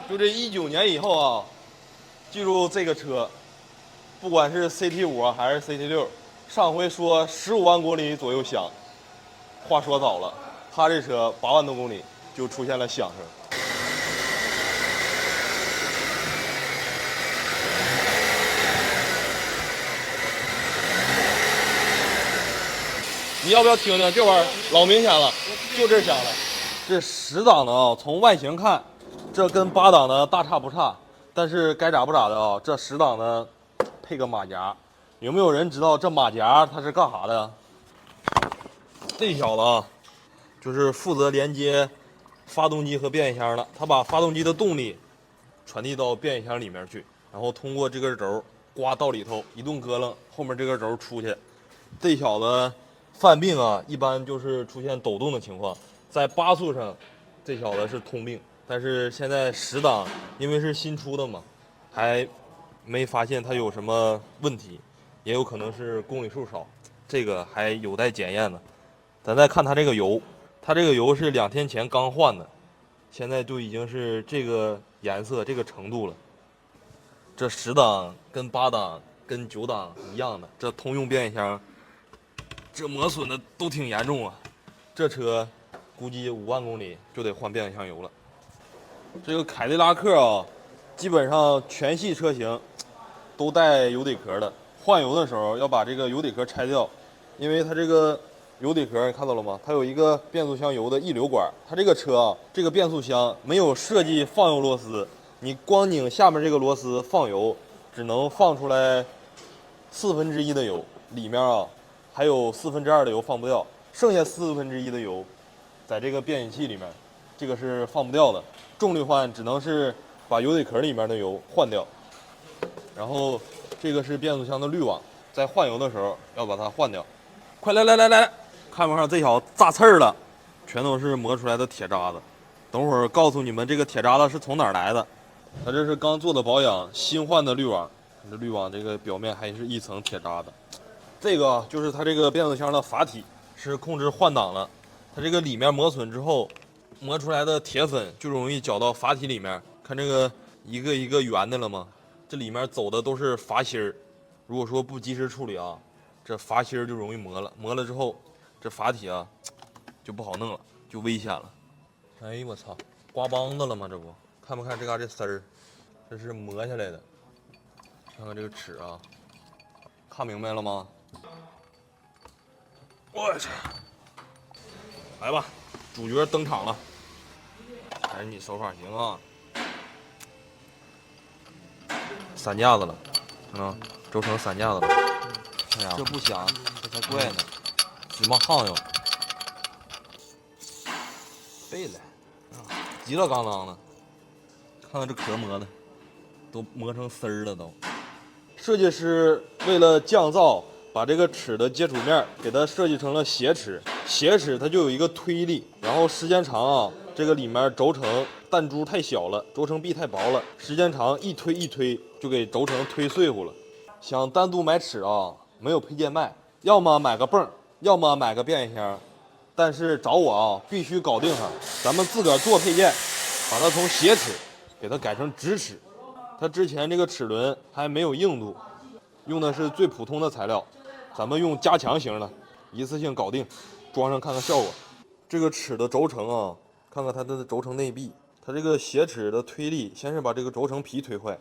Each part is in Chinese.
就这19年以后啊，记住这个车，不管是 CT5还是 CT6，上回说15万公里左右响，话说早了，他这车8万多公里就出现了响声。你要不要听听？这玩意儿老明显了，就这响了。这10档的啊，从外形看，这跟8档的大差不差。但是该咋不咋的啊，这10档呢配个马甲。有没有人知道这马甲它是干啥的？这小子啊，就是负责连接发动机和变速箱的。它把发动机的动力传递到变速箱里面去，然后通过这根轴刮到里头，一顿咯楞，后面这根轴出去。这小子犯病啊，一般就是出现抖动的情况，在8速上，这小子是通病。但是现在10档，因为是新出的嘛，还没发现它有什么问题，也有可能是公里数少，这个还有待检验呢。咱再看它这个油，它这个油是2天前刚换的，现在就已经是这个颜色、这个程度了。这10档跟8档跟9档一样的，这通用变速箱。这磨损的都挺严重啊，这车估计5万公里就得换变速箱油了。这个凯迪拉克啊，基本上全系车型都带油底壳的，换油的时候要把这个油底壳拆掉，因为它这个油底壳你看到了吗？它有一个变速箱油的溢流管，它这个车啊，这个变速箱没有设计放油螺丝，你光拧下面这个螺丝放油，只能放出来1/4的油，里面啊。还有2/4的油放不掉，剩下1/4的油在这个变速器里面，这个是放不掉的。重力换只能是把油底壳里面的油换掉，然后这个是变速箱的滤网，在换油的时候要把它换掉。快来，看不上这小子炸刺儿了，全都是磨出来的铁渣子。等会儿告诉你们这个铁渣子是从哪儿来的。它这是刚做的保养，新换的滤网，这滤网这个表面还是一层铁渣子。这个就是它这个变速箱的阀体，是控制换挡了。它这个里面磨损之后，磨出来的铁粉就容易搅到阀体里面。看这个一个一个圆的了吗？这里面走的都是阀芯儿。如果说不及时处理啊，这阀芯儿就容易磨了。磨了之后，这阀体啊就不好弄了，就危险了。哎呦我操，刮帮子了吗？这不看不看这嘎这丝儿？这是磨下来的。看看这个齿啊，看明白了吗？我去，来吧，主角登场了。还是你手法行啊！散架子了，轴承散架子了。哎呀，这不响，这才怪呢，芝麻夯哟。背了，急了刚当的。看看这壳磨的，都磨成丝儿了都。设计师为了降噪。把这个齿的接触面给它设计成了斜齿，斜齿它就有一个推力，然后时间长啊，这个里面轴承弹珠太小了，轴承壁太薄了，时间长一推就给轴承推碎乎了。想单独买齿啊，没有配件卖，要么买个泵，要么买个变速箱，但是找我啊，必须搞定它，咱们自个儿做配件，把它从斜齿给它改成直齿。它之前这个齿轮还没有硬度，用的是最普通的材料。咱们用加强型的，一次性搞定，装上看看效果。这个齿的轴承啊，看看它的轴承内壁，它这个斜齿的推力，先是把这个轴承皮推坏，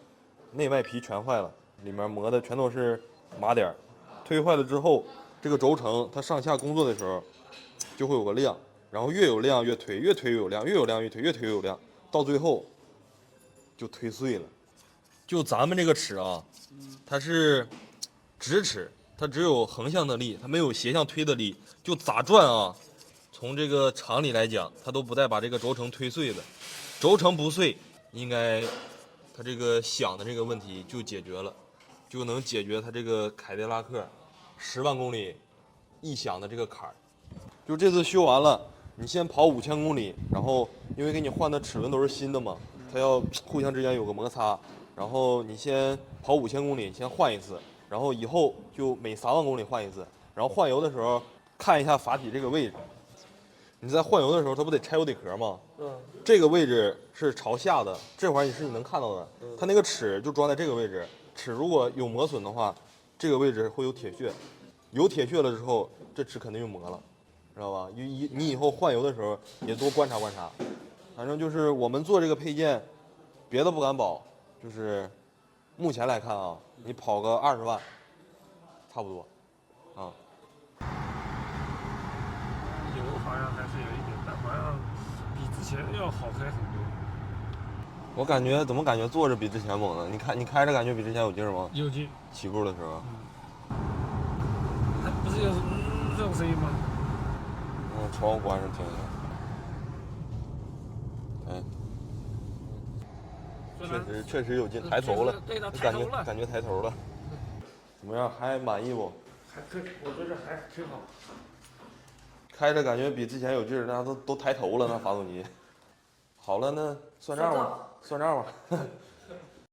内外皮全坏了，里面磨的全都是麻点。推坏了之后，这个轴承它上下工作的时候就会有个量，然后越有量越推，越推越有量，越有量越推，越推越有量，到最后就推碎了。就咱们这个齿啊，它是直齿。它只有横向的力，它没有斜向推的力，就咋转啊？从这个常理来讲，它都不带把这个轴承推碎的。轴承不碎，应该它这个响的这个问题就解决了，就能解决它这个凯迪拉克10万公里一响的这个坎儿。就这次修完了，你先跑5000公里，然后因为给你换的齿轮都是新的嘛，它要互相之间有个摩擦，然后你先跑5000公里，先换一次。然后以后就每3万公里换一次，然后换油的时候看一下阀体这个位置，你在换油的时候，它不得拆油底壳吗？嗯，这个位置是朝下的，这块儿你能看到的。它那个齿就装在这个位置，齿如果有磨损的话，这个位置会有铁屑，有铁屑了之后，这齿肯定就磨了，知道吧？你以后换油的时候也多观察观察。反正就是我们做这个配件，别的不敢保，就是目前来看啊，你跑个20万，差不多，啊。油好像还是有一点，但好像比之前要好开很多。我感觉怎么感觉坐着比之前猛呢？你开着感觉比之前有劲儿吗？有劲。起步的时候。它不是有这种声音吗？窗户关上听一下。确实有劲，抬头了，对的，抬头了，感觉抬头了。怎么样？还满意不？还可以，我觉得还挺好。开着感觉比之前有劲儿，那都抬头了，那发动机。好了，那算账吧，算账吧。